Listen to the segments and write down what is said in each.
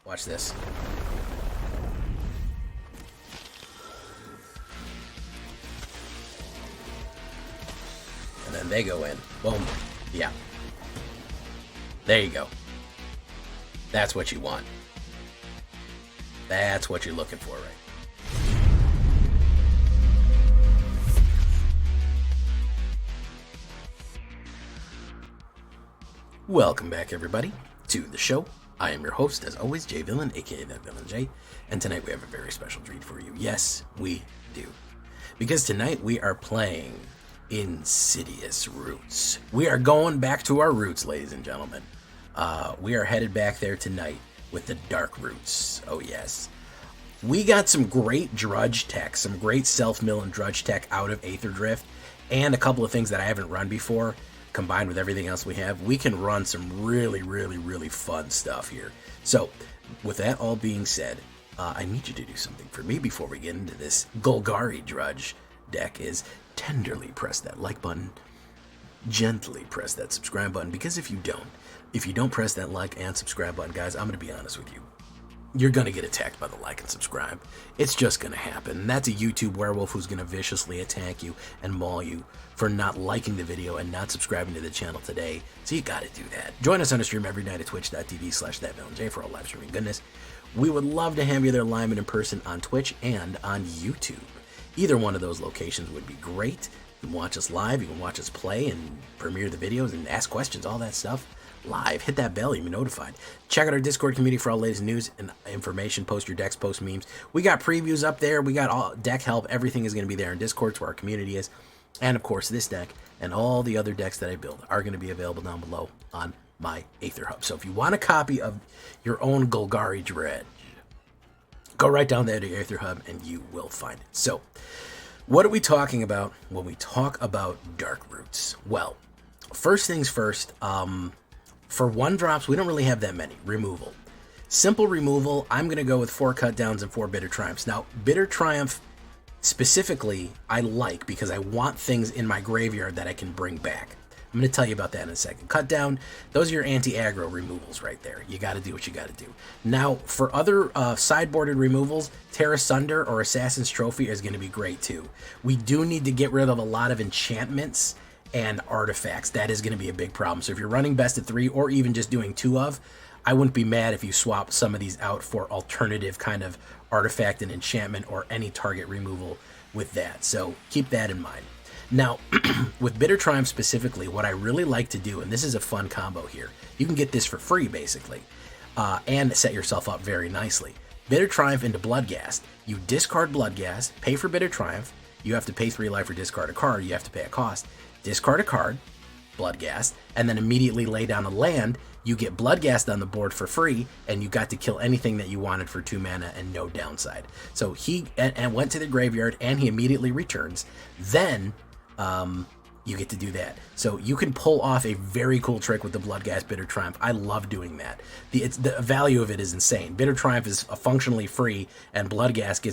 Watch this. And then they go in. Boom. Yeah. There you go. That's what you want. That's what you're looking for, right? Welcome back, everybody, to the show. I am your host, as always, Jay Villain, aka that Villain J, and tonight we have a very special treat for you. Yes, we do. Because tonight we are playing Insidious Roots. We are going back to our roots, ladies and gentlemen. We are headed back there tonight with the Dark Roots. Oh, yes. We got some great Dredge tech, some great self-mill and Dredge tech out of AETHERDRIFT, and a couple of things that I haven't run before. Combined with everything else we have, we can run some really fun stuff here. So, with that all being said, I need you to do something for me before we get into this Golgari Dredge deck. Is tenderly press that like button, gently press that subscribe button, because if you don't press that like and subscribe button, guys, I'm going to be honest with you. You're going to get attacked by the like and subscribe. It's just going to happen. And that's a YouTube werewolf who's going to viciously attack you and maul you for not liking the video and not subscribing to the channel today. So you got to do that. Join us on a stream every night at twitch.tv/thatvillainj for all live streaming goodness. We would love to have you there live and in person on Twitch and on YouTube. Either one of those locations would be great. You can watch us live. You can watch us play and premiere the videos and ask questions, all that stuff. Live. Hit that bell, you'll be notified. Check out our Discord community for all latest news and information. Post your decks, post memes. We got previews up there. We got all deck help. Everything is going to be there in Discord. It's where our community is. And of course, this deck and all the other decks that I build are going to be available down below on my AetherHub. So if you want a copy of your own Golgari Dredge, go right down there to your AetherHub and you will find it. So what are we talking about when we talk about Dark Roots? Well, first things first, for 1-drops, we don't really have that many. Removal. Simple removal, I'm going to go with 4 cut downs and 4 Bitter Triumphs. Now, Bitter Triumph specifically, I like because I want things in my graveyard that I can bring back. I'm going to tell you about that in a second. Cut down, those are your anti-aggro removals right there. You got to do what you got to do. Now, for other sideboarded removals, Terra Sunder or Assassin's Trophy is going to be great too. We do need to get rid of a lot of enchantments and artifacts. That is going to be a big problem. So if you're running best of 3 or even just doing 2 of, I wouldn't be mad if you swap some of these out for alternative kind of artifact and enchantment or any target removal with that. So keep that in mind. Now, with Bitter Triumph specifically, what I really like to do, and this is a fun combo here, you can get this for free basically, and set yourself up very nicely. Bitter Triumph into Bloodghast. You discard Bloodghast, pay for Bitter Triumph. You have to pay 3 life or discard a card. You have to pay a cost. Discard a card, Bloodghast, and then immediately lay down a land. You get Bloodghast on the board for free, and you got to kill anything that you wanted for 2 mana and no downside. So he and went to the graveyard, and he immediately returns. Then you get to do that. So you can pull off a very cool trick with the Bloodghast Bitter Triumph. I love doing that. The value of it is insane. Bitter Triumph is functionally free, and Bloodghast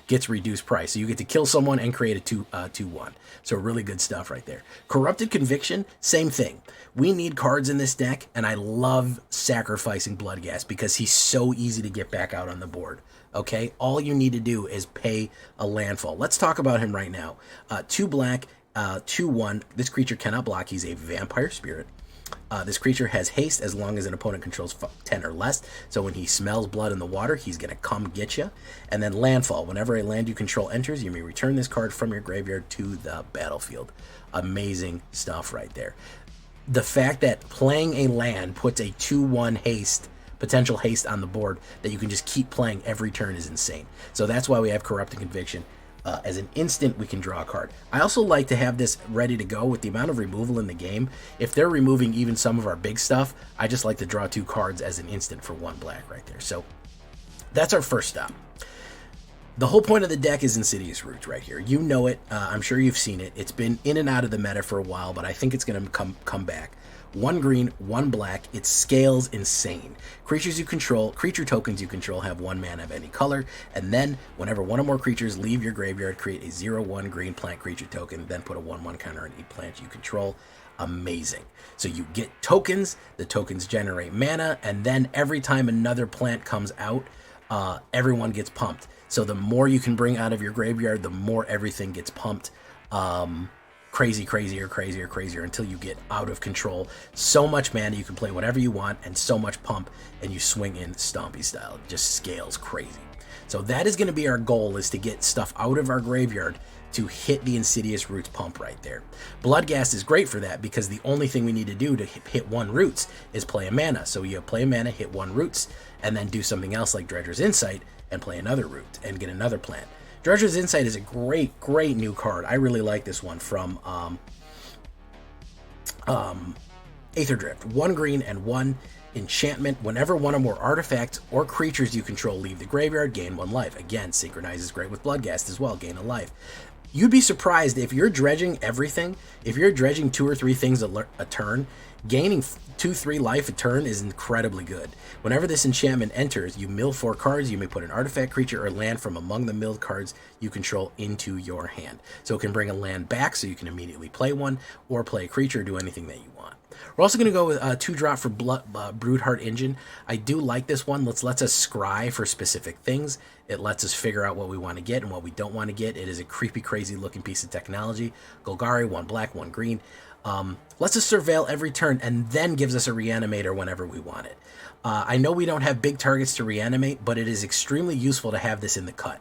gets reduced price. So you get to kill someone and create a 2/1. So really good stuff right there. Corrupted Conviction, same thing. We need cards in this deck, and I love sacrificing Bloodghast because he's so easy to get back out on the board. Okay, all you need to do is pay a landfall. Let's talk about him right now. 2 black. 2/1. This creature cannot block. He's a vampire spirit. This creature has haste as long as an opponent controls 10 or less. So when he smells blood in the water, he's going to come get you. And then landfall. Whenever a land you control enters, you may return this card from your graveyard to the battlefield. Amazing stuff right there. The fact that playing a land puts a 2/1 haste, potential haste on the board that you can just keep playing every turn is insane. So that's why we have Corrupted Conviction. As an instant, we can draw a card. I also like to have this ready to go with the amount of removal in the game. If they're removing even some of our big stuff, I just like to draw 2 cards as an instant for 1 black right there. So that's our first stop. The whole point of the deck is Insidious Roots right here. You know it. I'm sure you've seen it. It's been in and out of the meta for a while, but I think it's going to come back. 1 green, 1 black. It scales insane. Creatures you control, creature tokens you control have 1 mana of any color, and then whenever 1 or more creatures leave your graveyard, create a 0/1 green plant creature token, then put a 1/1 counter on each plant you control. amazing. So you get tokens, the tokens generate mana, and then every time another plant comes out, everyone gets pumped. So the more you can bring out of your graveyard, the more everything gets pumped. Crazier until you get out of control. So much mana, you can play whatever you want, and so much pump, and you swing in Stompy style. It just scales crazy. So that is going to be our goal, is to get stuff out of our graveyard to hit the Insidious Roots pump right there. Bloodghast is great for that, because the only thing we need to do to hit 1 Roots is play a mana. So you play a mana, hit 1 Roots, and then do something else like Dredger's Insight and play another root and get another plant. Dredger's Insight is a great new card. I really like this one from AETHERDRIFT. 1 green and 1 enchantment. Whenever one or more artifacts or creatures you control leave the graveyard, gain 1 life. Again, synchronizes great with Bloodghast as well, gain a life. You'd be surprised if you're dredging everything, if you're dredging 2 or 3 things a turn, gaining 2-3 life a turn is incredibly good. Whenever this enchantment enters, you mill 4 cards. You may put an artifact, creature, or land from among the milled cards you control into your hand. So it can bring a land back, so you can immediately play one, or play a creature, or do anything that you want. We're also going to go with 2-drop for Broodheart Engine. I do like this one. Lets us scry for specific things. It lets us figure out what we want to get and what we don't want to get. It is a creepy, crazy looking piece of technology. Golgari, 1 black, 1 green. Lets us surveil every turn, and then gives us a reanimator whenever we want it. I know we don't have big targets to reanimate, but it is extremely useful to have this in the cut.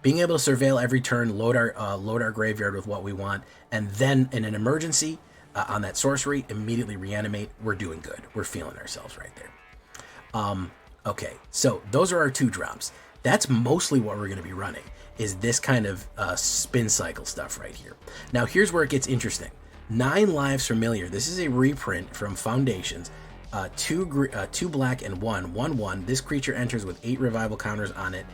Being able to surveil every turn, load our graveyard with what we want, and then in an emergency, on that sorcery, immediately reanimate. We're doing good. We're feeling ourselves right there. Okay, so those are our 2 drops. That's mostly what we're going to be running, is this kind of spin cycle stuff right here. Now, here's where it gets interesting. 9 Lives Familiar. This is a reprint from Foundations. 2 black and 1/1. This creature enters with 8 revival counters on it.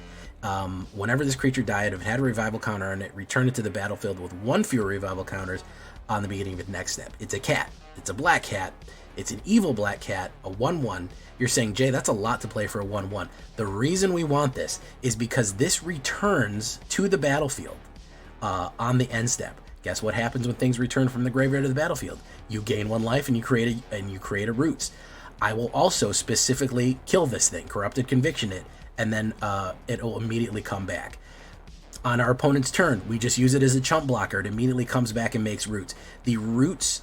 Whenever this creature died, if it had a revival counter on it, return it to the battlefield with 1 fewer revival counters on the beginning of its next step. It's a cat. It's a black cat. It's an evil black cat, a 1/1. You're saying, Jay, that's a lot to play for a 1/1. The reason we want this is because this returns to the battlefield on the end step. Guess what happens when things return from the graveyard to the battlefield? You gain 1 life and you create a Roots. I will also specifically kill this thing, Corrupted Conviction it, and then it will immediately come back. On our opponent's turn, we just use it as a chump blocker. It immediately comes back and makes Roots. The Roots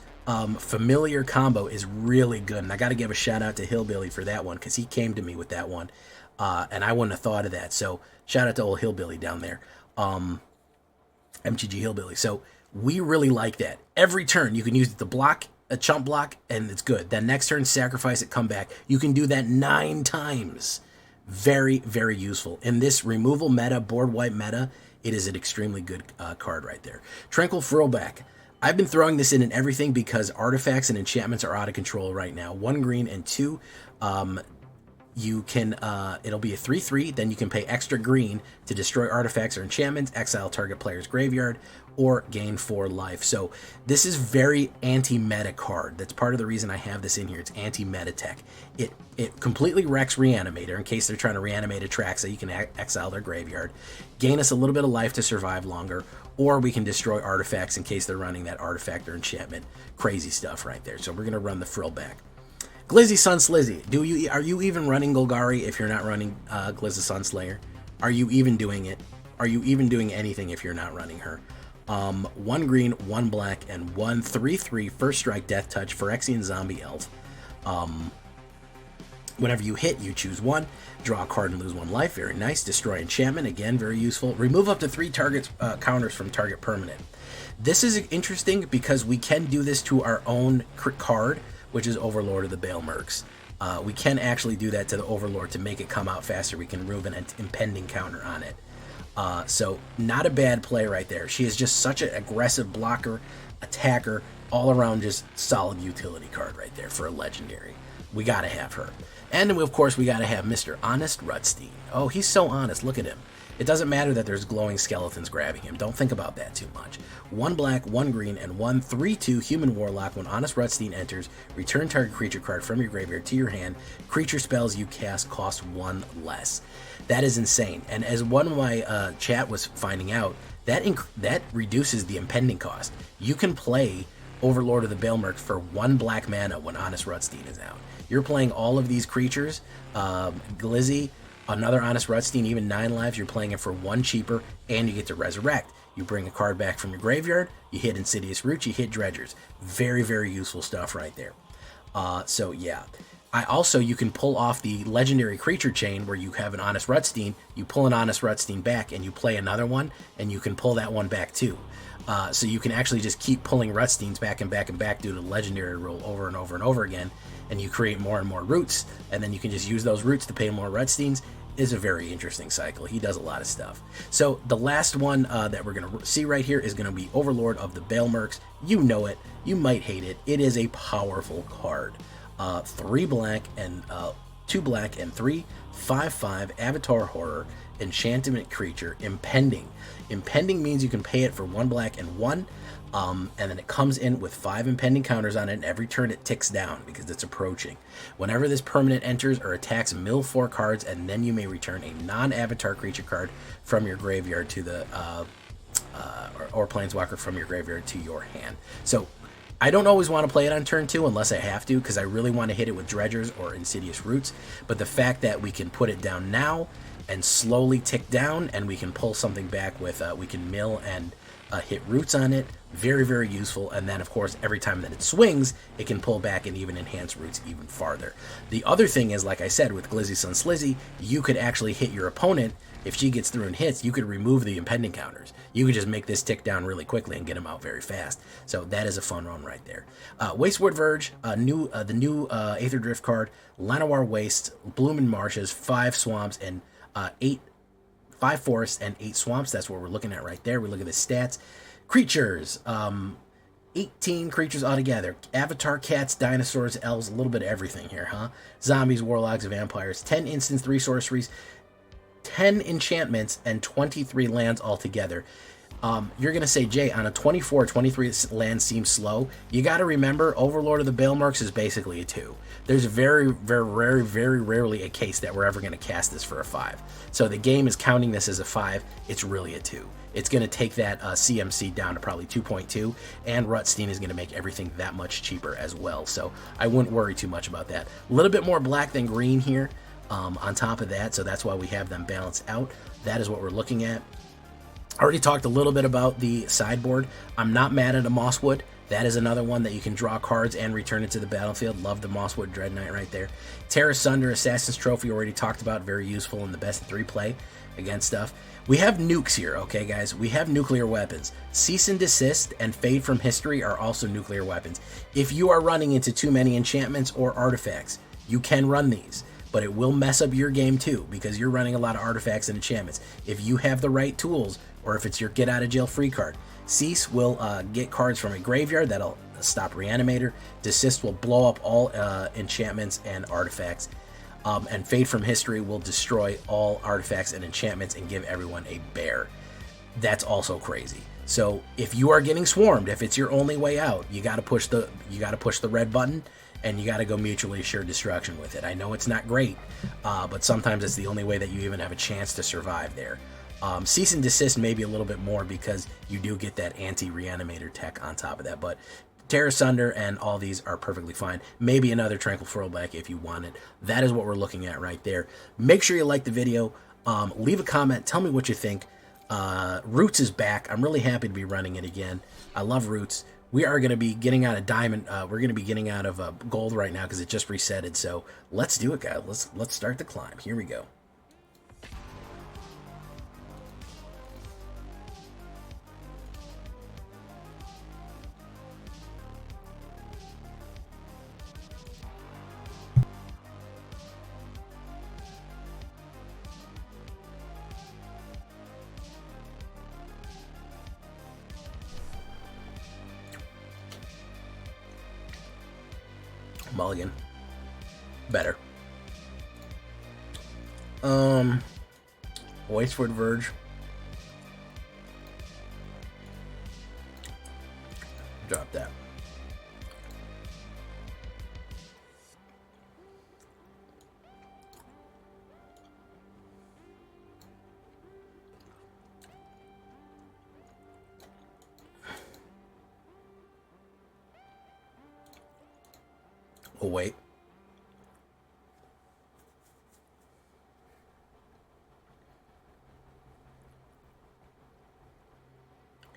familiar combo is really good, and I got to give a shout out to Hillbilly for that one, because he came to me with that one, and I wouldn't have thought of that. So shout out to old Hillbilly down there, MTG Hillbilly. So we really like that. Every turn you can use it to block a chump block, and it's good. Then next turn, sacrifice it, come back. You can do that 9 times. Very, very useful. In this removal meta, board wipe meta, it is an extremely good card right there. Tranquil Throwback. I've been throwing this in everything because artifacts and enchantments are out of control right now. 1 green and 2. You can, it'll be a 3/3, then you can pay extra green to destroy artifacts or enchantments, exile target player's graveyard, or gain 4 life. So this is very anti-meta card. That's part of the reason I have this in here. It's anti-meta tech. It completely wrecks Reanimator in case they're trying to reanimate a track, so you can exile their graveyard, gain us a little bit of life to survive longer, or we can destroy artifacts in case they're running that artifact or enchantment. Crazy stuff right there. So we're going to run the frill back. Glizzy Sun Slizzy. Are you even running Golgari if you're not running Glizzy Sunslayer? Are you even doing it? Are you even doing anything if you're not running her? 1 green, 1 black, and 1 3/3 first strike death touch Phyrexian zombie elf. Whenever you hit, you choose 1, draw a card and lose 1 life. Very nice. Destroy enchantment, again, very useful. Remove up to 3 targets counters from target permanent. This is interesting because we can do this to our own card, which is Overlord of the Bale Mercs. We can actually do that to the Overlord to make it come out faster. We can remove an impending counter on it. So not a bad play right there. She is just such an aggressive blocker, attacker, all around just solid utility card right there for a legendary. We gotta have her. And of course we gotta have Mr. Honest Rutstein. Oh, he's so honest, look at him. It doesn't matter that there's glowing skeletons grabbing him. Don't think about that too much. 1 black, 1 green, and 1 3/2 human warlock. When Honest Rutstein enters, return target creature card from your graveyard to your hand. Creature spells you cast cost 1 less. That is insane. And as one of my chat was finding out, that reduces the impending cost. You can play Overlord of the Baelmerks for 1 black mana when Honest Rutstein is out. You're playing all of these creatures, Glizzy, another Honest Rutstein, even 9 lives, you're playing it for 1 cheaper, and you get to resurrect. You bring a card back from your graveyard, you hit Insidious Roots, you hit Dredgers. Very, very useful stuff right there. So yeah. You can pull off the legendary creature chain where you have an Honest Rutstein, you pull an Honest Rutstein back and you play another one, and you can pull that one back too. So you can actually just keep pulling Rutsteins back and back and back due to legendary roll over and over and over again, and you create more and more roots, and then you can just use those roots to pay more Rutsteins. Is a very interesting cycle. He does a lot of stuff. So the last one that we're going to see right here is going to be Overlord of the Baelmerks. You know it. You might hate it. It is a powerful card. 3 black and 2 black and 3 5/5 Avatar Horror enchantment creature impending. Impending means you can pay it for 1 black and 1, and then it comes in with 5 impending counters on it, and every turn it ticks down because it's approaching. Whenever this permanent enters or attacks, mill 4 cards, and then you may return a non-avatar creature card from your graveyard to the or planeswalker from your graveyard to your hand. So I don't always want to play it on turn 2 unless I have to, because I really want to hit it with Dredgers or Insidious Roots. But the fact that we can put it down now and slowly tick down, and we can pull something back with, we can mill and hit roots on it, very, very useful. And then, of course, every time that it swings, it can pull back and even enhance roots even farther. The other thing is, like I said, with Glizzy Sun Slizzy, you could actually hit your opponent. If she gets through and hits, you could remove the impending counters. You could just make this tick down really quickly and get him out very fast. So that is a fun run right there. Wastewood Verge, the new AETHERDRIFT card, Llanowar Waste, Bloomin' Marshes, 5 swamps, and 5 forests and 8 swamps. That's what we're looking at right there. We look at the stats. Creatures, 18 creatures altogether. Avatar, cats, dinosaurs, elves, a little bit of everything here, huh? Zombies, warlocks, vampires, 10 instants, 3 sorceries, 10 enchantments, and 23 lands altogether. You're going to say, Jay, on a 23 land seems slow. You got to remember, Overlord of the Baelmerks is basically a 2. There's very, very rarely a case that we're ever going to cast this for a 5. So the game is counting this as a 5. It's really a 2. It's going to take that CMC down to probably 2.2, and Rutstein is going to make everything that much cheaper as well. So I wouldn't worry too much about that. A little bit more black than green here on top of that, so that's why we have them balanced out. That is what we're looking at. I already talked a little bit about the sideboard. I'm not mad at a Mosswood. That is another one that you can draw cards and return it to the battlefield. Love the Mosswood Dread Knight right there. Tear Asunder, Assassin's Trophy, already talked about. Very useful in the best of 3 play against stuff. We have nukes here, okay, guys? We have nuclear weapons. Cease and Desist and Fade from History are also nuclear weapons. If you are running into too many enchantments or artifacts, you can run these. But it will mess up your game too, because you're running a lot of artifacts and enchantments. If you have the right tools, or if it's your get out of jail free card, Cease will get cards from a graveyard that'll stop Reanimator. Desist will blow up all enchantments and artifacts. And Fade from History will destroy all artifacts and enchantments and give everyone a bear. That's also crazy. So if you are getting swarmed, if it's your only way out, you got to push the red button. And you got to go mutually assured destruction with it. I know it's not great, but sometimes it's the only way that you even have a chance to survive there. Cease and Desist maybe a little bit more because you do get that anti-reanimator tech on top of that. But Tear Asunder and all these are perfectly fine. Maybe another Tranquil Furlback if you want it. That is what we're looking at right there. Make sure you like the video. Leave a comment. Tell me what you think. Roots is back. I'm really happy to be running it again. I love Roots. We are going to be getting out of diamond. We're going to be getting out of gold right now because it just resetted. So let's do it, guys. Let's start the climb. Here we go. Mulligan. Better. Wastewood Verge. Drop that. We'll wait.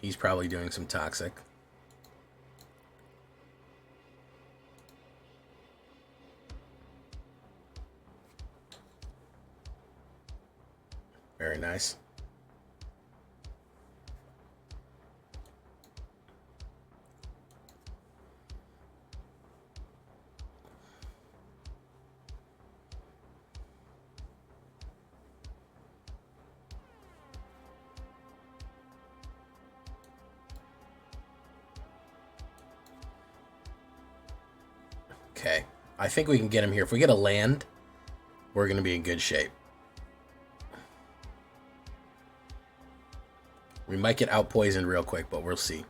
He's probably doing some toxic. Very nice. Okay, I think we can get him here. If we get a land, we're going to be in good shape. We might get out-poisoned real quick, but we'll see.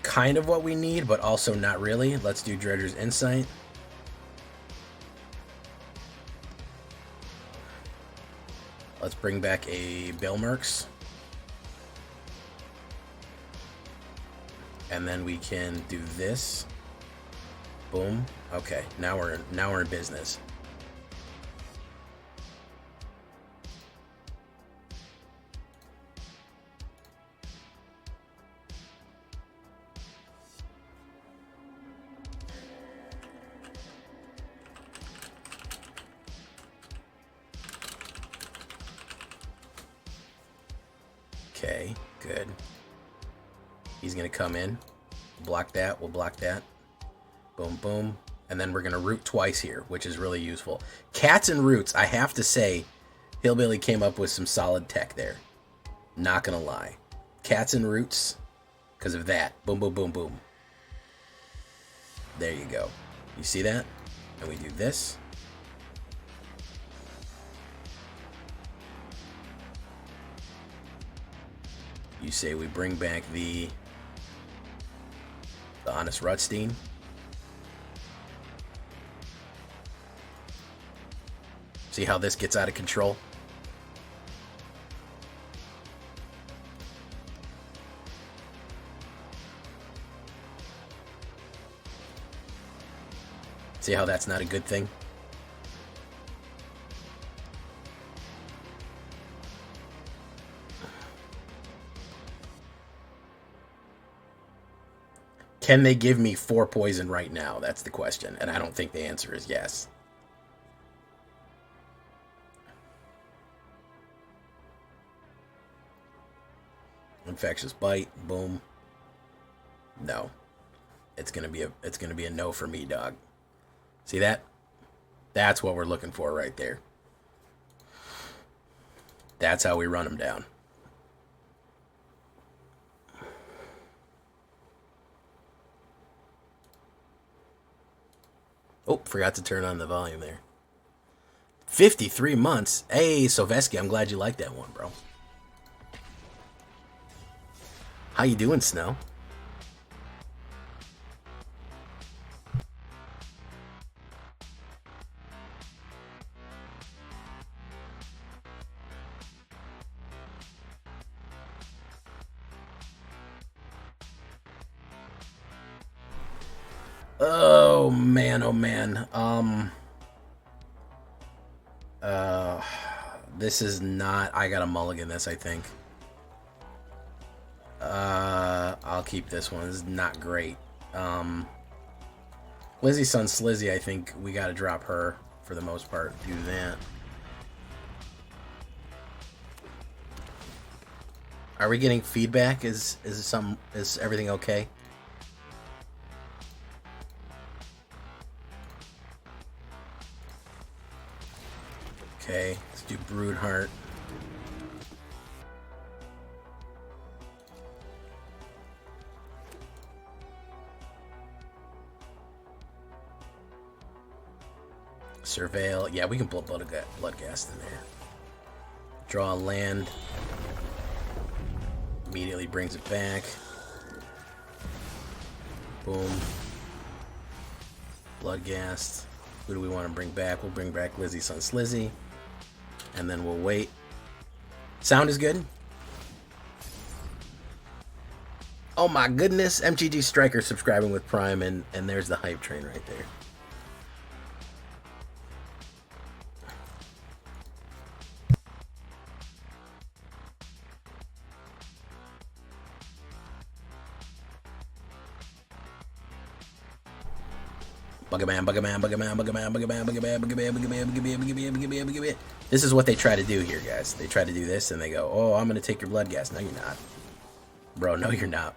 Kind of what we need, but also not really. Let's do Dredger's Insight. Let's bring back a Bilmerks. And then we can do this. Boom. Okay, now we're in business. Okay, good. He's going to come in. Block that. We'll block that. Boom, boom. And then we're going to root twice here, which is really useful. Cats and roots, I have to say, Hillbilly came up with some solid tech there. Not going to lie. Cats and roots, because of that. Boom, boom, boom, boom. There you go. You see that? And we do this. You say we bring back the Honest Rutstein. See how this gets out of control? See how that's not a good thing? Can they give me 4 poison right now? That's the question. And I don't think the answer is yes. Infectious Bite. Boom. No. It's gonna be a no for me, dog. See that? That's what we're looking for right there. That's how we run them down. Oh, forgot to turn on the volume there. 53 months. Hey, Soveski, I'm glad you like that one, bro. How you doing, Snow? Oh man, oh man. This is not. I gotta mulligan this, I think. I'll keep this one. This is not great. Lizzie's son Slizzy, I think we gotta drop her for the most part. Do that. Are we getting feedback? Is everything okay? Okay, let's do Broodheart. Surveil. Yeah, we can put Bloodghast in there. Draw a land. Immediately brings it back. Boom. Bloodghast. Who do we want to bring back? We'll bring back Lizzie Son Slizzy. And then we'll wait. Sound is good. Oh my goodness. MTG Striker subscribing with Prime, and there's the hype train right there. This is what they try to do here, guys. They try to do this and they go, oh, I'm going to take your blood gas. No, you're not. Bro, no, you're not.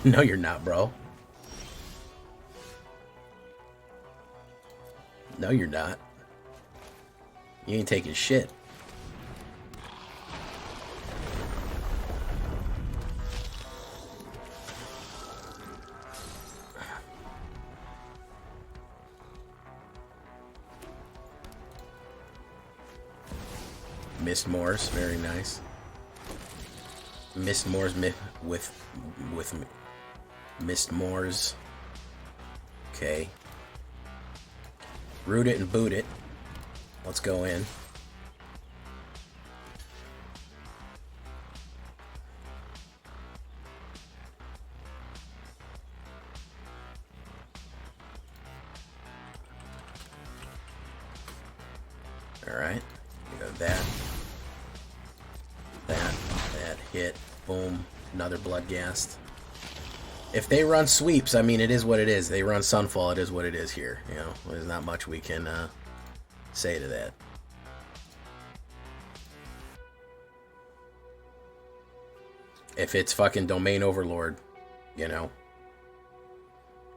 No, you're not, bro. No, you're not. You ain't taking shit. Mist Moors, very nice. Mist Moors with Mist Moors. Okay. Root it and boot it. Let's go in. All right. We got that. That hit. Boom. Another Bloodghast. If they run sweeps, I mean, it is what it is. They run Sunfall, it is what it is here. You know, there's not much we can say to that. If it's fucking Domain Overlord, you know,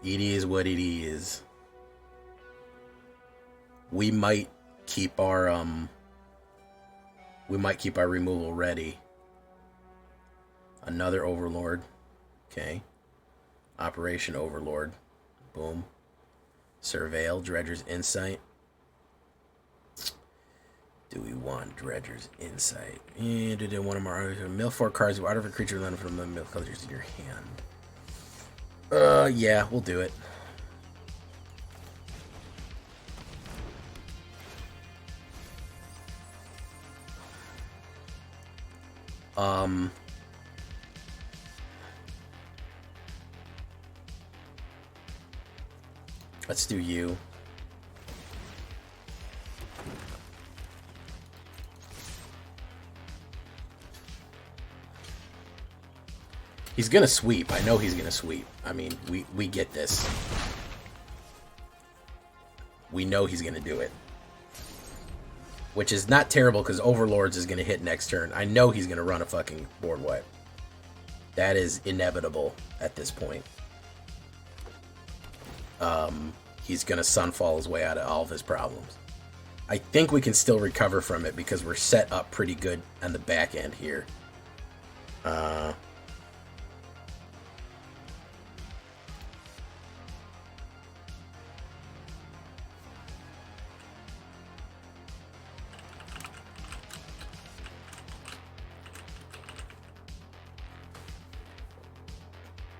it is what it is. We might keep our removal ready. Another Overlord. Okay. Operation Overlord. Boom. Surveil. Dredger's Insight. Do we want Dredger's Insight? Did one of our mill 4 cards out of a creature land from the mill colors in your hand? Yeah, we'll do it. Let's do you. He's gonna sweep. I know he's gonna sweep. I mean, we get this. We know he's gonna do it. Which is not terrible because Overlords is gonna hit next turn. I know he's gonna run a fucking board wipe. That is inevitable at this point. He's gonna Sunfall his way out of all of his problems. I think we can still recover from it because we're set up pretty good on the back end here.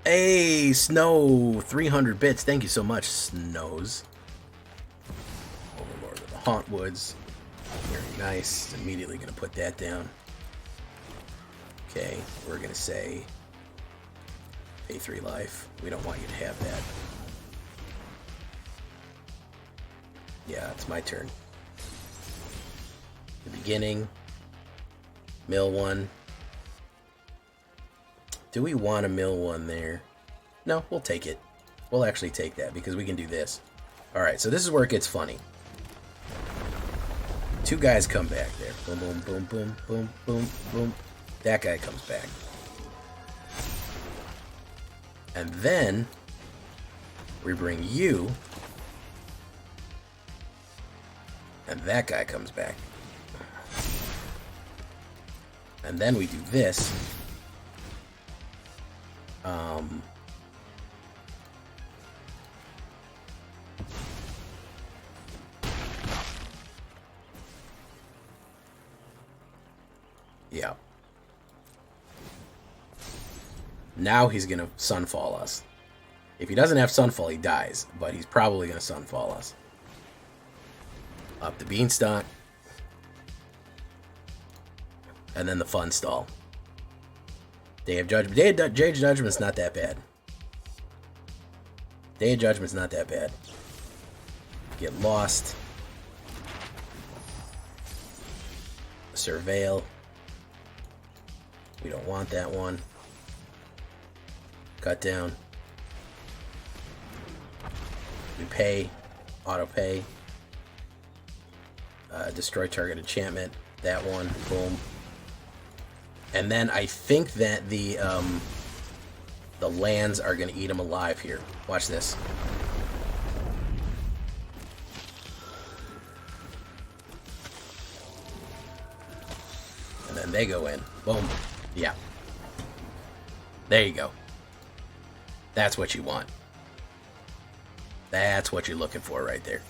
Hey, Snow, 300 bits. Thank you so much, Snows. Overlord of the Hauntwoods. Very nice. Immediately going to put that down. Okay, we're going to say pay 3 life. We don't want you to have that. Yeah, it's my turn. The beginning. Mill 1. Do we want to mill 1 there? No, we'll take it. We'll actually take that because we can do this. Alright, so this is where it gets funny. 2 guys come back there. Boom, boom, boom, boom, boom, boom, boom. That guy comes back. And then we bring you. And that guy comes back. And then we do this. Yeah. Now he's gonna Sunfall us. If he doesn't have Sunfall, he dies, but he's probably going to Sunfall us. Up the Beanstalk. And then the Fun Stall. Day of Judgment. Day of Judgment's not that bad. Day of Judgment's not that bad. Get lost. Surveil. We don't want that one. Cut down. We pay. Auto pay. Destroy target enchantment. That one. Boom. And then I think that the lands are going to eat him alive here. Watch this. And then they go in. Boom. Yeah. There you go. That's what you want. That's what you're looking for right there.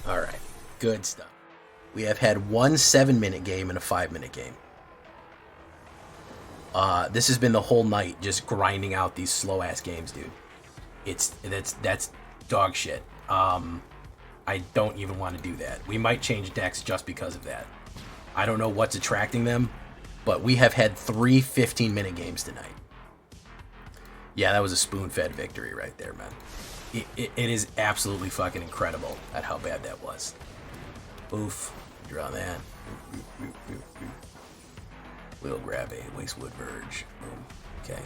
All right, good stuff. We have had one 7-minute game and a 5-minute game. This has been the whole night, just grinding out these slow ass games, dude. That's dog shit. I don't even want to do that. We might change decks just because of that. I don't know what's attracting them, but we have had 3 15-minute games tonight. Yeah, that was a spoon-fed victory right there, man. It is absolutely fucking incredible at how bad that was. Oof. Draw that. We'll grab a Wastewood Verge. Boom. Okay.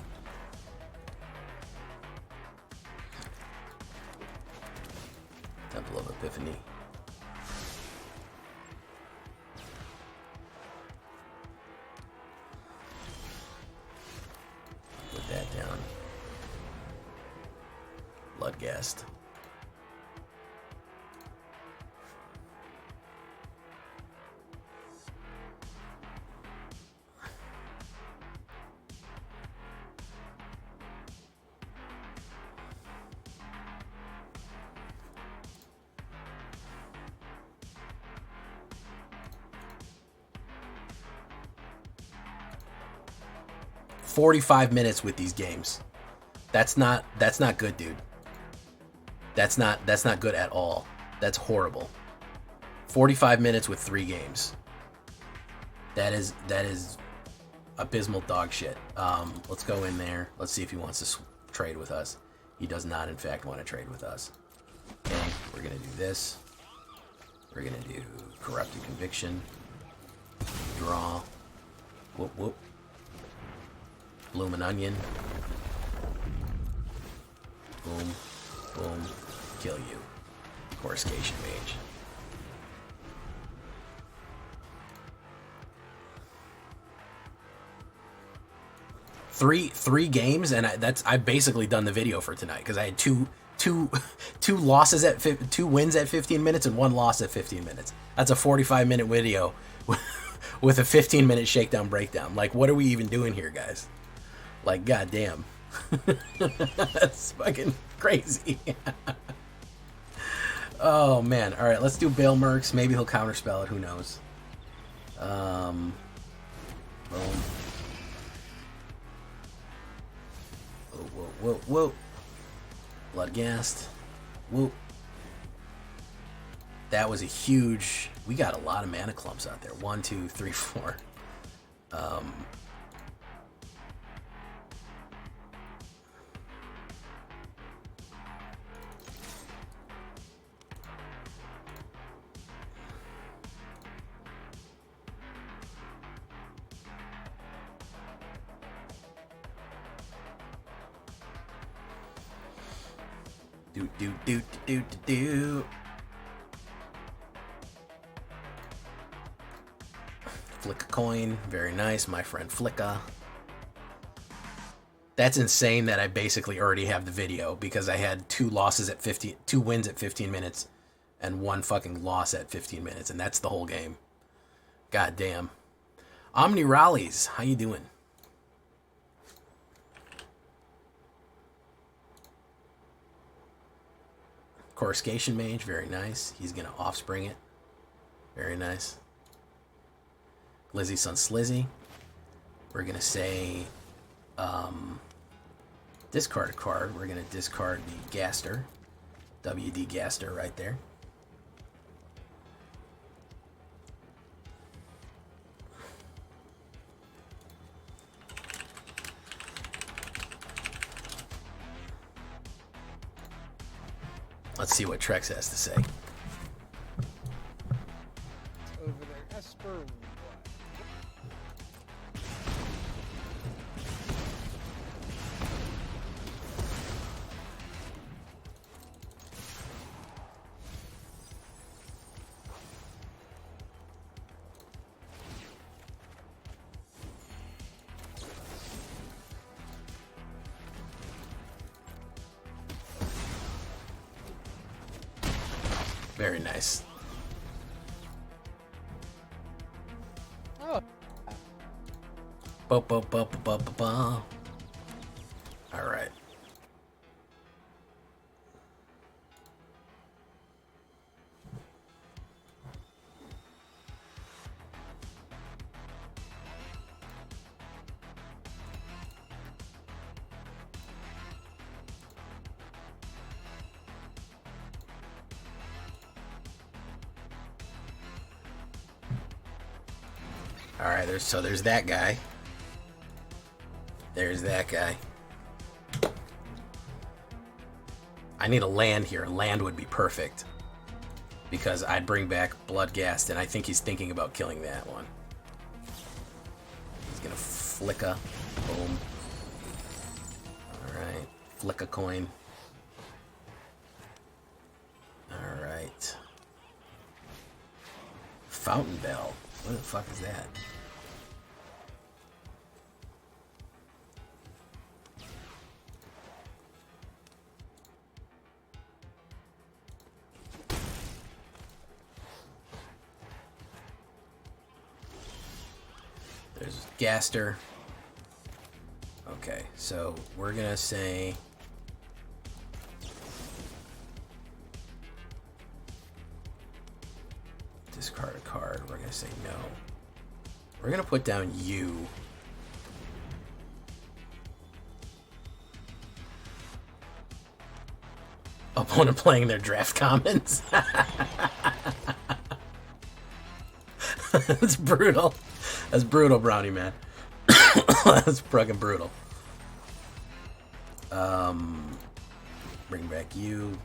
Temple of Epiphany. Put that down. Bloodghast. $45 with these games. That's not good, dude. That's not good at all. That's horrible. 45 minutes with 3 games. That is abysmal dog shit. Let's go in there. Let's see if he wants to trade with us. He does not, in fact, want to trade with us. Okay, we're gonna do this. We're gonna do Corrupted Conviction. Draw. Whoop whoop. Bloomin' Onion. Boom. Boom. Kill you. Coruscation Mage. Three games, and I've basically done the video for tonight because I had two losses at 2 wins at 15 minutes and 1 loss at 15 minutes. That's a 45-minute video with a 15-minute shakedown breakdown. Like, what are we even doing here, guys? Like, goddamn. That's fucking crazy. Oh, man. All right, let's do Bale Mercs. Maybe he'll counterspell it. Who knows? Boom. Whoa. Bloodghast. Whoop. That was a huge... We got a lot of mana clumps out there. 1, 2, 3, 4. Do. Flick a coin. Very nice, my friend Flicka. That's insane that I basically already have the video because I had 2 wins at 15 minutes and 1 fucking loss at 15 minutes, and that's the whole game. God damn. Omni Rallies, how you doing? Coruscation Mage, very nice. He's gonna offspring it. Very nice. Glizzy Son Slizzy. We're gonna say discard a card. We're gonna discard the Gaster. WD Gaster right there. Let's see what Trex has to say. Over there, Esper. Very nice. Oh. All right. All right, there's that guy. There's that guy. I need a land here. Land would be perfect because I'd bring back Bloodghast, and I think he's thinking about killing that one. He's gonna flick a boom. All right, flick a coin. All right, Fountain Bell. What the fuck is that? There's Gaster. Okay, so we're gonna say discard a card. We're gonna say no. We're gonna put down you. Opponent playing their draft commons. That's brutal. That's brutal, Brownie man. That's fucking brutal. Bring back you.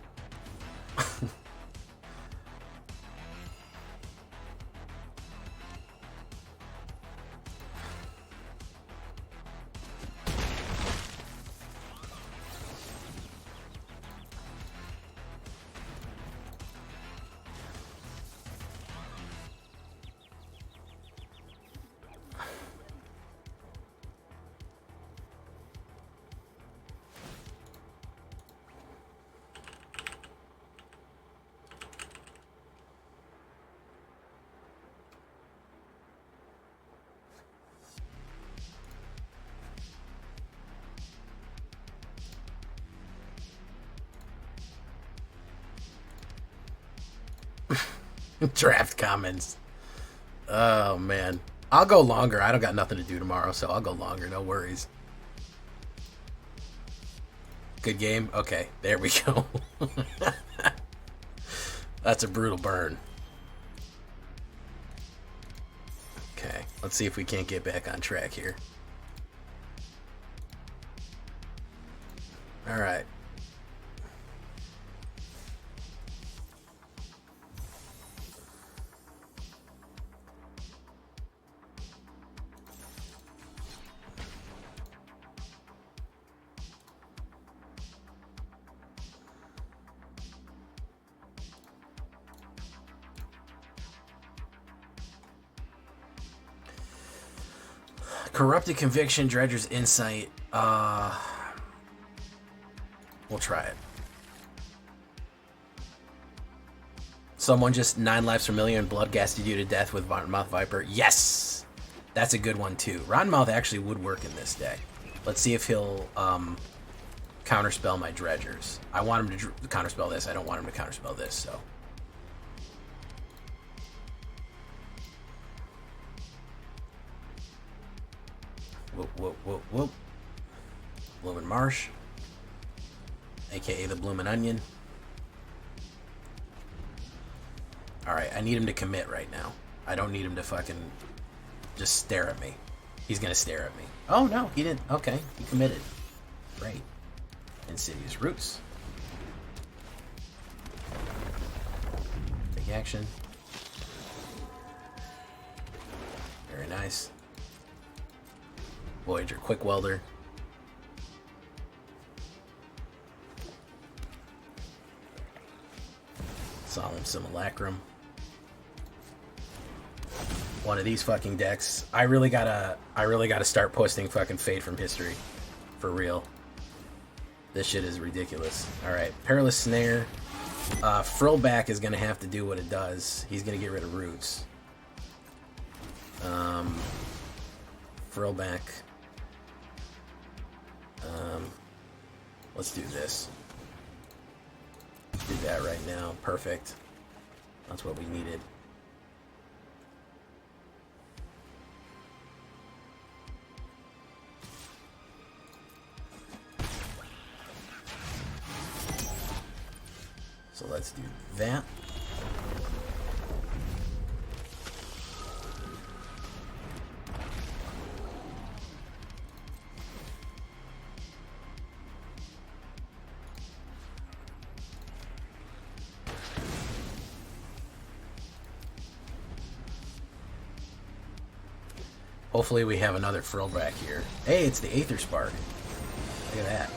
Draft commons. Oh man, I'll go longer. I don't got nothing to do tomorrow, so I'll go longer. No worries. Good game. Okay, there we go. That's a brutal burn. Okay, let's see if we can't get back on track here. All right. Corrupted Conviction, Dredger's Insight. We'll try it. Someone just 9 lives per million, blood gassed you to death with Mouth Viper. Yes! That's a good one too. Rotten Mouth actually would work in this deck. Let's see if he'll counterspell my Dredgers. I want him to counterspell this. I don't want him to counterspell this, so. Whoop, whoop, whoop, whoop. Bloomin' Marsh. AKA the Bloomin' Onion. Alright, I need him to commit right now. I don't need him to fucking just stare at me. He's gonna stare at me. Oh, no, he didn't. Okay, he committed. Great. Insidious Roots. Big action. Very nice. Voyager Quick Welder. Solemn Simulacrum. One of these fucking decks. I really gotta start posting fucking Fade from History. For real. This shit is ridiculous. Alright, Perilous Snare. Frillback is gonna have to do what it does. He's gonna get rid of Roots. Frillback. Let's do this. Do that right now. Perfect. That's what we needed. So let's do that. Hopefully we have another Frillback here. Hey, it's the Aether Spark. Look at that.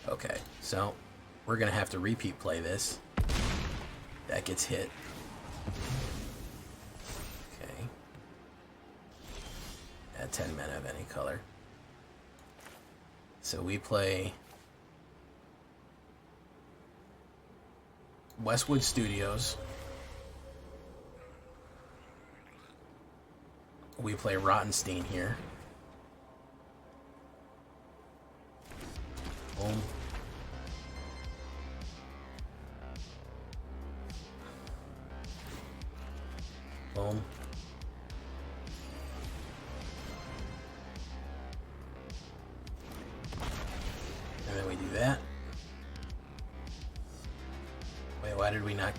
Okay, so we're gonna have to repeat play this. That gets hit. Okay. Add 10 mana of any color. So we play Westwood Studios. We play Rottenstein here. Boom. Boom. And then we do that. Wait, why did we not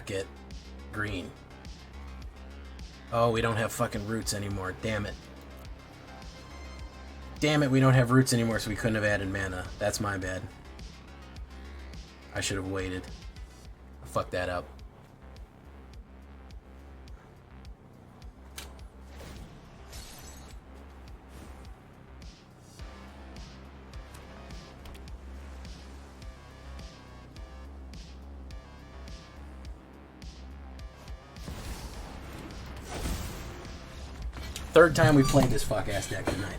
get green? Oh, we don't have fucking Roots anymore. Damn it. Damn it, we don't have Roots anymore, so we couldn't have added mana. That's my bad. I should have waited. I fucked that up. Third time we played this fuck-ass deck tonight.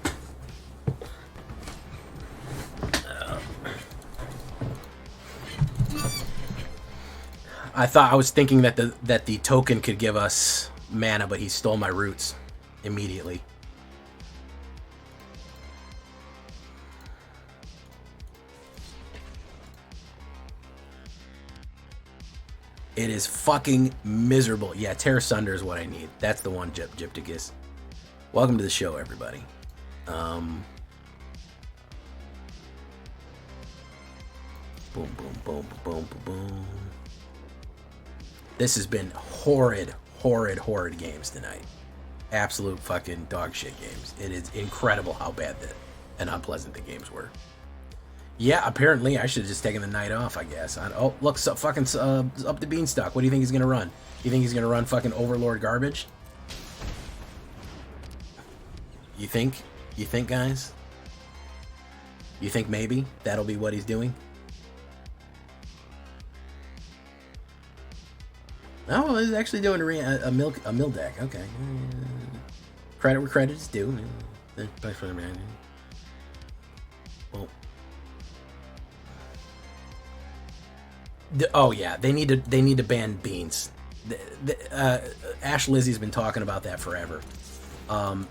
I was thinking that the token could give us mana, but he stole my Roots immediately. It is fucking miserable. Yeah, Terra Sunder is what I need. That's the one, Gypticus. Welcome to the show, everybody. Boom, boom, boom, boom, boom, boom. This has been horrid games tonight. Absolute fucking dog shit games. It is incredible how bad and unpleasant the games were. Yeah, apparently I should have just taken the night off, I guess. Oh, look, so fucking up the beanstalk. What do you think he's gonna run? You think he's gonna run fucking Overlord garbage? You think? You think, guys? You think maybe that'll be what he's doing? Oh, he's actually doing a mill deck. Okay. Credit where credit is due. Well, oh yeah, they need to ban beans. Ash Lizzie's been talking about that forever.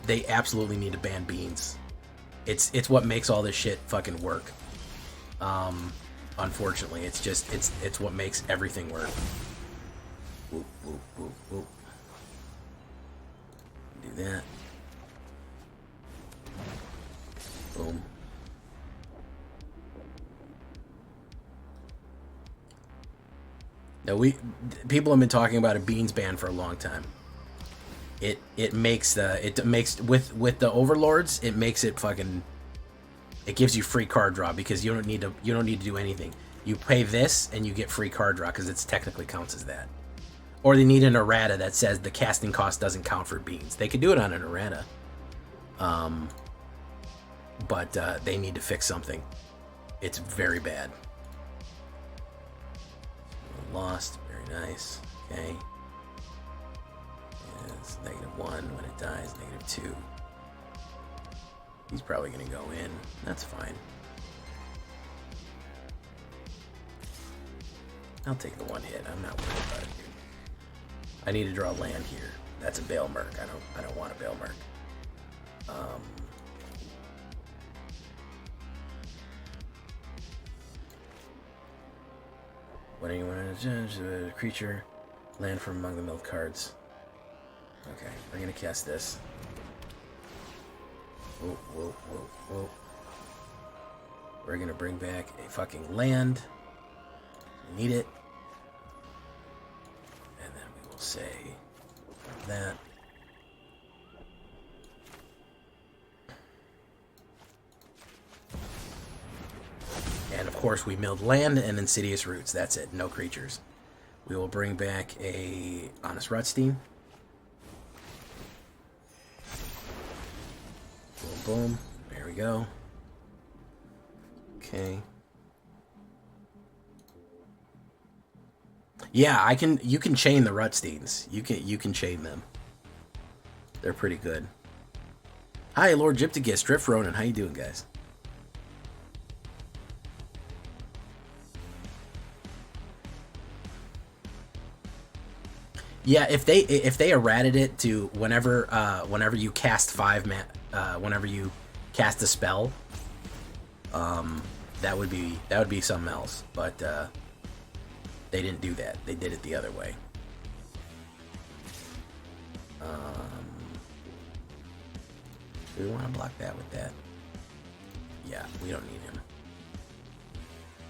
They absolutely need to ban beans. It's what makes all this shit fucking work. Unfortunately, it's what makes everything work. Whoop, whoop, whoop, whoop. Do that. Boom. Now people have been talking about a beans ban for a long time. It makes with the overlords, it makes it fucking, it gives you free card draw because you don't need to do anything. You pay this and you get free card draw because it's technically counts as that. Or they need an errata that says the casting cost doesn't count for beans. They could do it on an errata. But they need to fix something. It's very bad. Lost, very nice. Okay. Yeah, it's -1 when it dies, -2. He's probably gonna go in. That's fine. I'll take the one hit. I'm not worried about it, dude. I need to draw land here. That's a Bale Merc. I don't want a Bale Merc. What do you want to judge? A creature, land from among the milled cards. Okay, we're gonna cast this. Whoa, whoa, whoa, whoa. We're gonna bring back a fucking land. We need it. And then we will say that. And of course we milled land and Insidious Roots. That's it. No creatures. We will bring back a Honest Rutstein. Boom, boom. There we go. Okay. Yeah, you can chain the Rutsteins. You can chain them. They're pretty good. Hi, Lord Gyptagist, Drift Ronin. How you doing, guys? Yeah, if they errated it to whenever you cast whenever you cast a spell, that would be something else. But they didn't do that. They did it the other way. Do we want to block that with that? Yeah, we don't need him.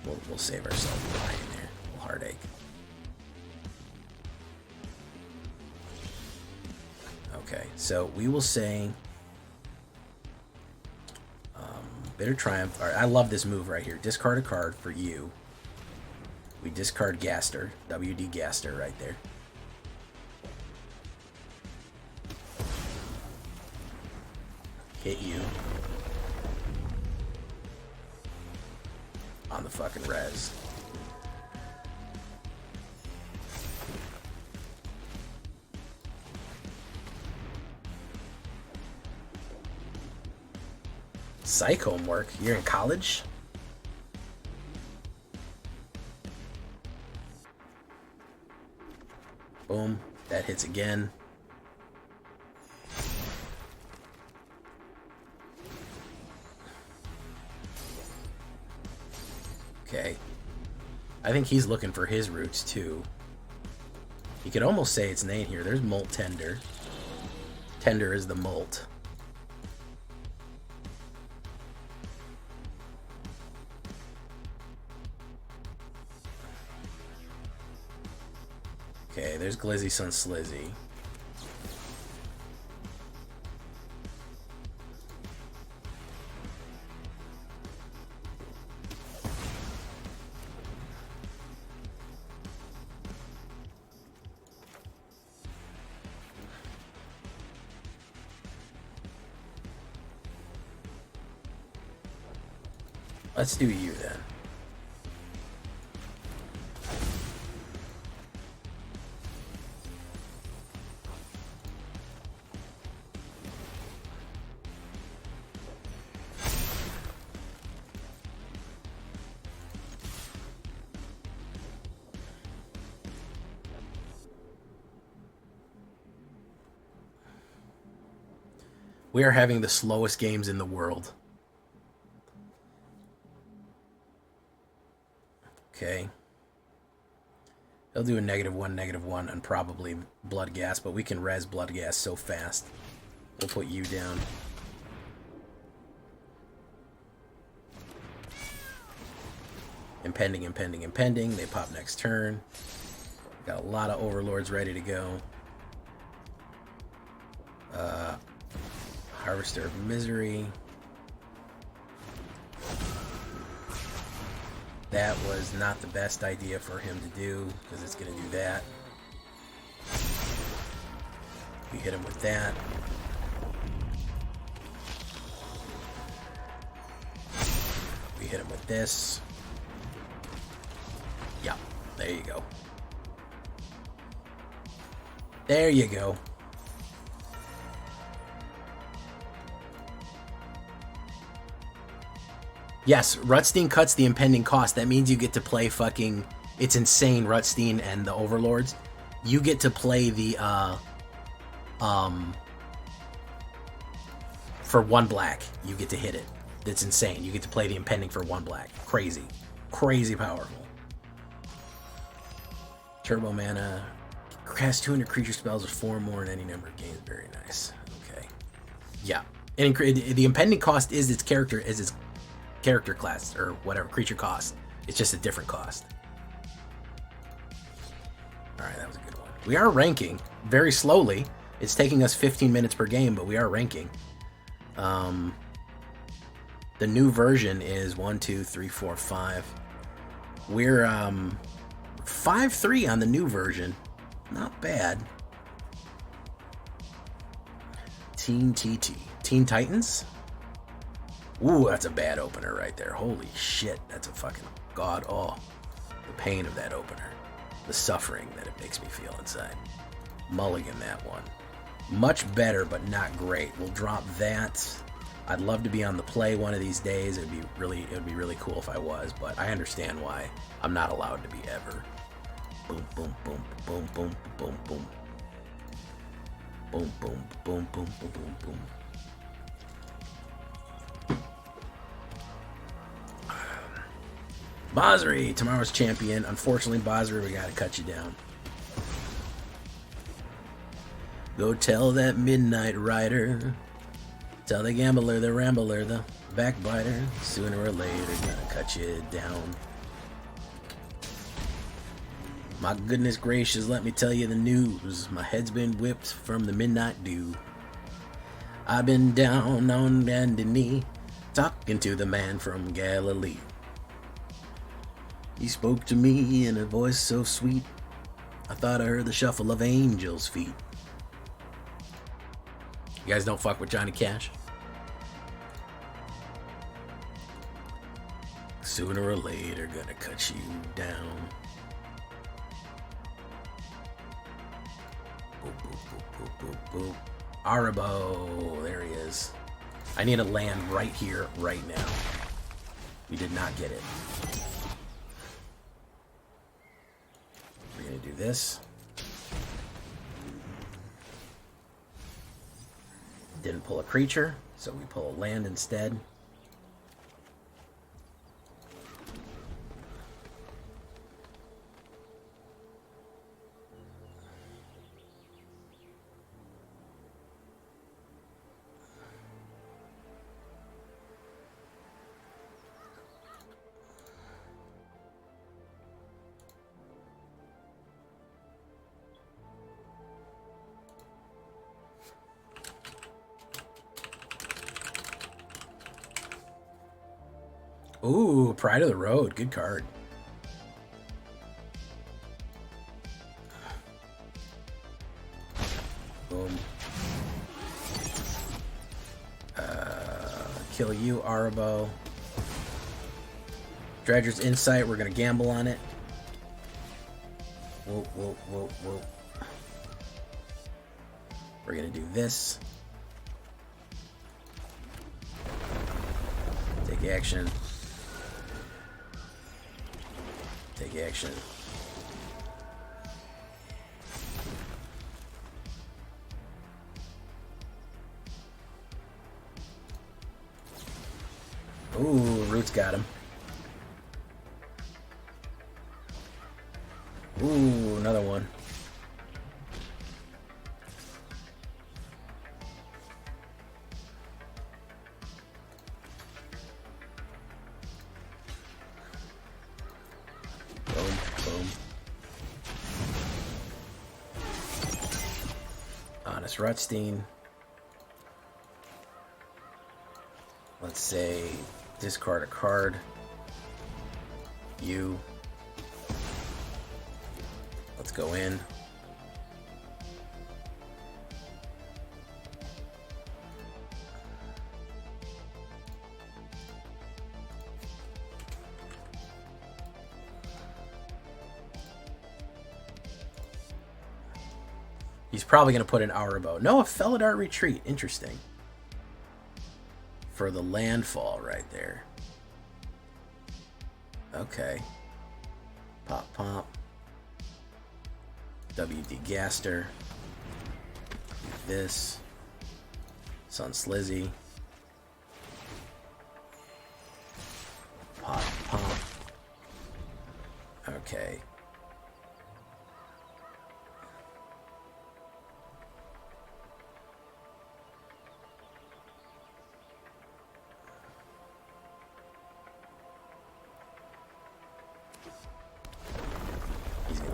We'll save ourselves a line in there. A little heartache. Okay, so we will say Bitter Triumph. All right, I love this move right here. Discard a card for you. We discard Gaster. WD Gaster right there. Hit you on the fucking res. Psych homework? You're in college? Boom. That hits again. Okay. I think he's looking for his roots too. You could almost say it's Nate here. There's Molt Tender. Tender is the Molt. Okay, there's Glizzy Son Slizzy. Let's do you then. We are having the slowest games in the world. Okay. He'll do a -1 on probably blood gas, but we can res blood gas so fast. We'll put you down. Impending, impending, impending. They pop next turn. Got a lot of overlords ready to go. Harvester of Misery. That was not the best idea for him to do, because it's going to do that. We hit him with that. We hit him with this. Yeah, there you go. There you go. Yes, Rutstein cuts the impending cost. That means you get to play fucking... It's insane, Rutstein and the Overlords. You get to play the, for 1 black, you get to hit it. That's insane. You get to play the impending for 1 black. Crazy. Crazy powerful. Turbo mana. Cast 200 creature spells with 4 more in any number of games. Very nice. Okay. Yeah. And the impending cost is its character, character class, or whatever, creature cost. It's just a different cost. Alright, that was a good one. We are ranking very slowly. It's taking us 15 minutes per game, but we are ranking. The new version is 1, 2, 3, 4, 5. We're 5-3 on the new version. Not bad. Teen TT. Teen Titans? Ooh, that's a bad opener right there. Holy shit, that's a fucking god. Oh, the pain of that opener. The suffering that it makes me feel inside. Mulligan that one. Much better, but not great. We'll drop that. I'd love to be on the play one of these days. It would be really cool if I was, but I understand why I'm not allowed to be ever. Boom, boom, boom, boom, boom, boom, boom. Boom, boom, boom, boom, boom, boom, boom. Basri, tomorrow's champion. Unfortunately, Basri, we gotta cut you down. Go tell that midnight rider. Tell the gambler, the rambler, the backbiter. Sooner or later, gonna cut you down. My goodness gracious, let me tell you the news. My head's been whipped from the midnight dew. I've been down on bended knee, talking to the man from Galilee. He spoke to me in a voice so sweet, I thought I heard the shuffle of angels' feet. You guys don't fuck with Johnny Cash? Sooner or later, gonna cut you down. Boop, boop, boop, boop, boop, boop. Arabo, there he is. I need a land right here, right now. We did not get it. We're gonna do this. Didn't pull a creature, so we pull a land instead. Ooh, Pride of the Road. Good card. Boom. Kill you, Arabo. Dredger's Insight, we're going to gamble on it. Whoa, whoa, whoa, whoa. We're going to do this. Take action. Take action. Ooh, Root's got him. Ooh, another one. Boom, boom. Honest Rutstein. Let's say discard a card. You. Let's go in. He's probably going to put an Aurabo. No, a Felidar Retreat. Interesting. For the landfall right there. Okay. Pop, pop. WD Gaster. Do this. Sun Slizzy. Pop, pop. Okay.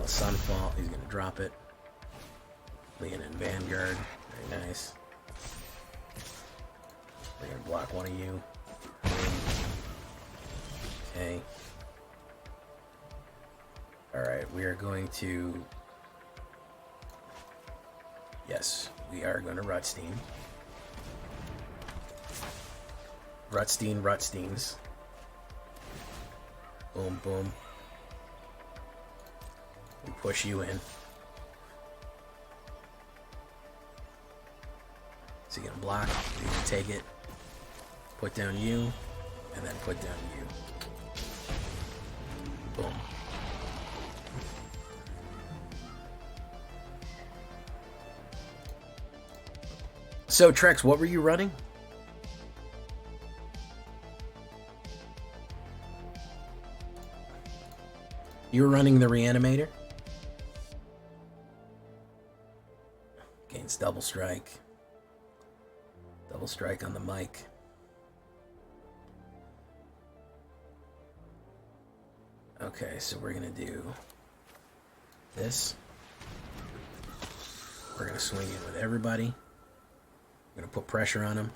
Sunfall, he's gonna drop it. Lean in Vanguard, very nice. We're gonna block one of you. Okay. Alright, we are going to... Yes, we are going to Rutstein. Rutsteins. Boom, boom. We push you in. So you're gonna block, you can take it, put down you, and then put down you. Boom. So Trex, what were you running? You were running the Reanimator? Gains double strike. Double strike on the mic. Okay, so we're gonna do this. We're gonna swing in with everybody. We're gonna put pressure on him.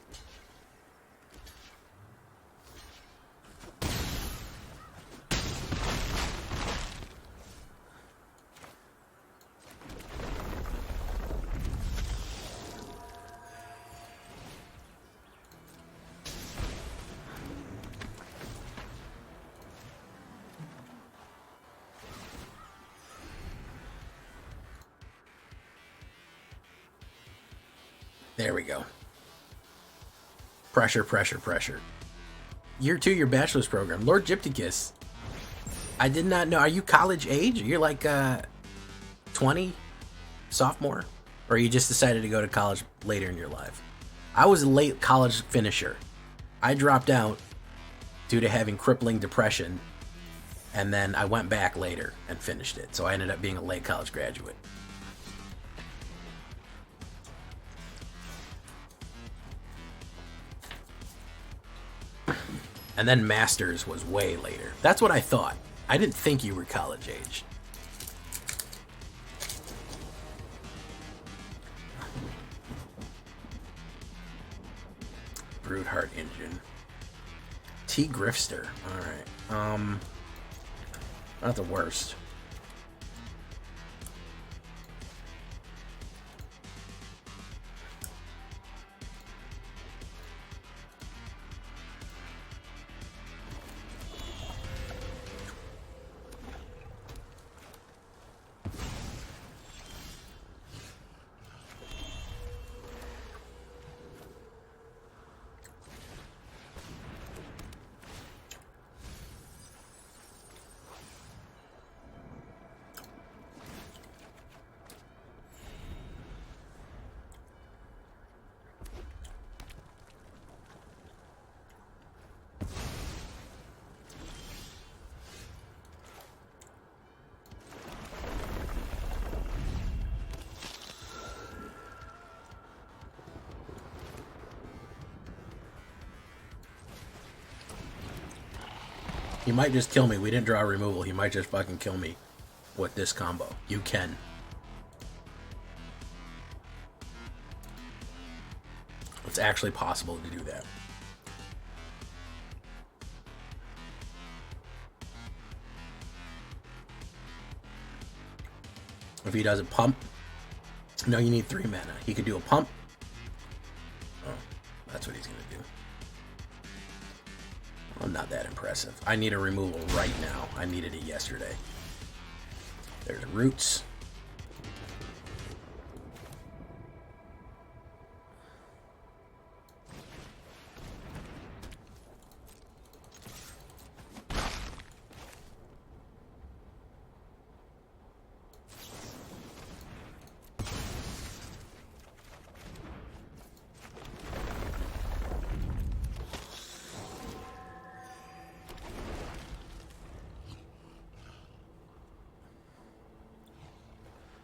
There we go. Pressure, pressure, pressure. Year 2, your bachelor's program. Lord Gypticus. I did not know. Are you college age? You're like 20? Sophomore? Or you just decided to go to college later in your life? I was a late college finisher. I dropped out due to having crippling depression. And then I went back later and finished it. So I ended up being a late college graduate. And then Masters was way later. That's what I thought. I didn't think you were college age. Broodheart Engine. T. Grifster. Alright. Not the worst. He might just kill me. We didn't draw a removal. He might just fucking kill me with this combo. You can. It's actually possible to do that. If he does a pump, no, you need 3 mana. He could do a pump. Oh, that's what he's going to do. Well, not that impressive. I need a removal right now. I needed it yesterday. There's roots.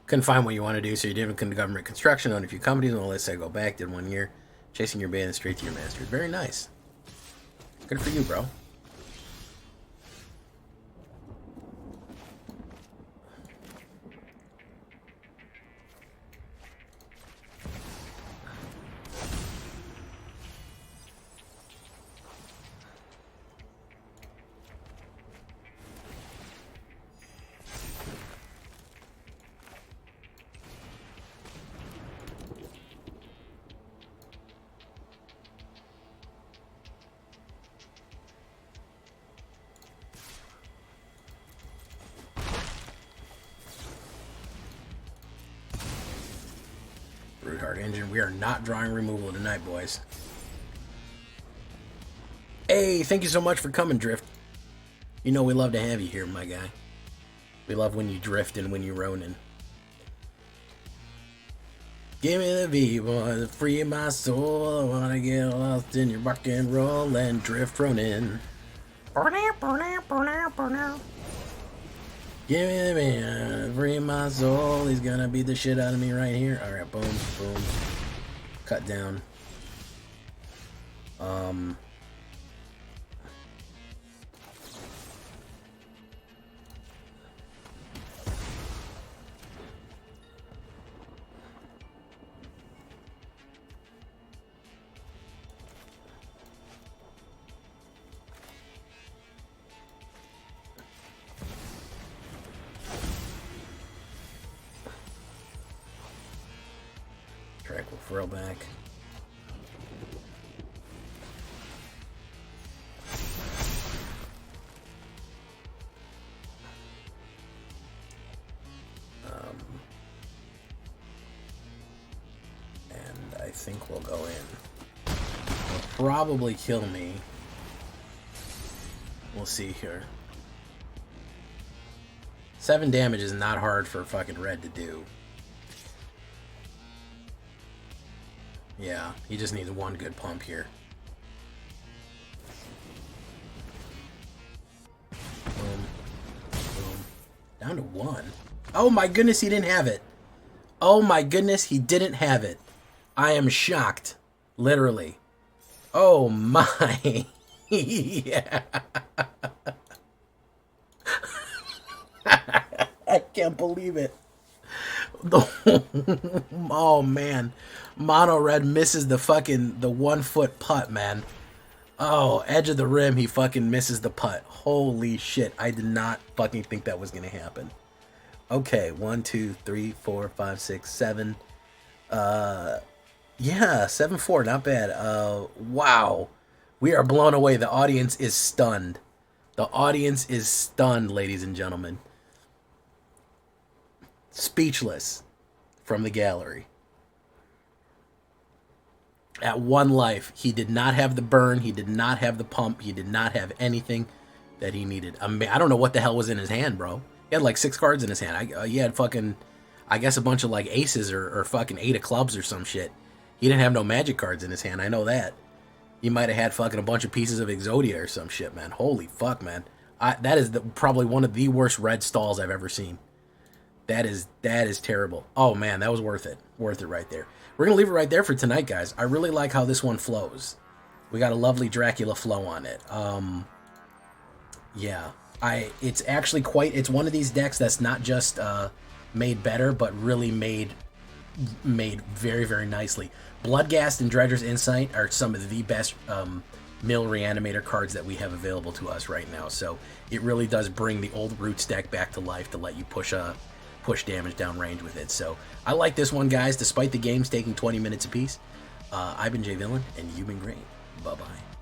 Couldn't find what you want to do, so you did government construction on a few companies. Well, let's say go back, did 1 year. Chasing your band straight to your masters. Very nice. Good for you, bro. Hard engine. We are not drawing removal tonight, boys. Hey, thank you so much for coming, Drift. You know we love to have you here, my guy. We love when you drift and when you ronin. Give me the V, boy, free my soul. I wanna get lost in your rock and roll and drift ronin. Give me the man, free my soul. He's gonna beat the shit out of me right here. Alright, boom, boom. Cut down. Tranquil throwback. And I think we'll go in. He'll probably kill me. We'll see here. 7 damage is not hard for fucking red to do. Yeah, he just needs 1 good pump here. Boom. Boom. Down to 1. Oh my goodness, he didn't have it. Oh my goodness, he didn't have it. I am shocked. Literally. Oh my. Yeah. I can't believe it. Oh man. Mono red misses the 1 foot putt, man. Oh, edge of the rim, he fucking misses the putt. Holy shit. I did not fucking think that was gonna happen. Okay, 1, 2, 3, 4, 5, 6, 7. Yeah, 7-4, not bad. Wow. We are blown away. The audience is stunned. The audience is stunned, ladies and gentlemen. Speechless from the gallery. At 1 life, he did not have the burn, he did not have the pump, he did not have anything that he needed. I mean, I don't know what the hell was in his hand, bro. He had like 6 cards in his hand. He had fucking, I guess, a bunch of like aces or fucking 8 of clubs or some shit. He didn't have no magic cards in his hand, I know that. He might have had fucking a bunch of pieces of Exodia or some shit, man. Holy fuck, man. That is probably one of the worst red stalls I've ever seen. That is terrible. Oh man, that was worth it. Worth it right there. We're going to leave it right there for tonight, guys. I really like how this one flows. We got a lovely Dracula flow on it. Yeah, it's actually it's one of these decks that's not just made better, but really made very, very nicely. Bloodghast and Dredger's Insight are some of the best mill reanimator cards that we have available to us right now. So it really does bring the old Roots deck back to life to let you push damage down range with it. So I like this one, guys, despite the games taking 20 minutes apiece. I've been Jay Villain, and you've been great. Bye-bye.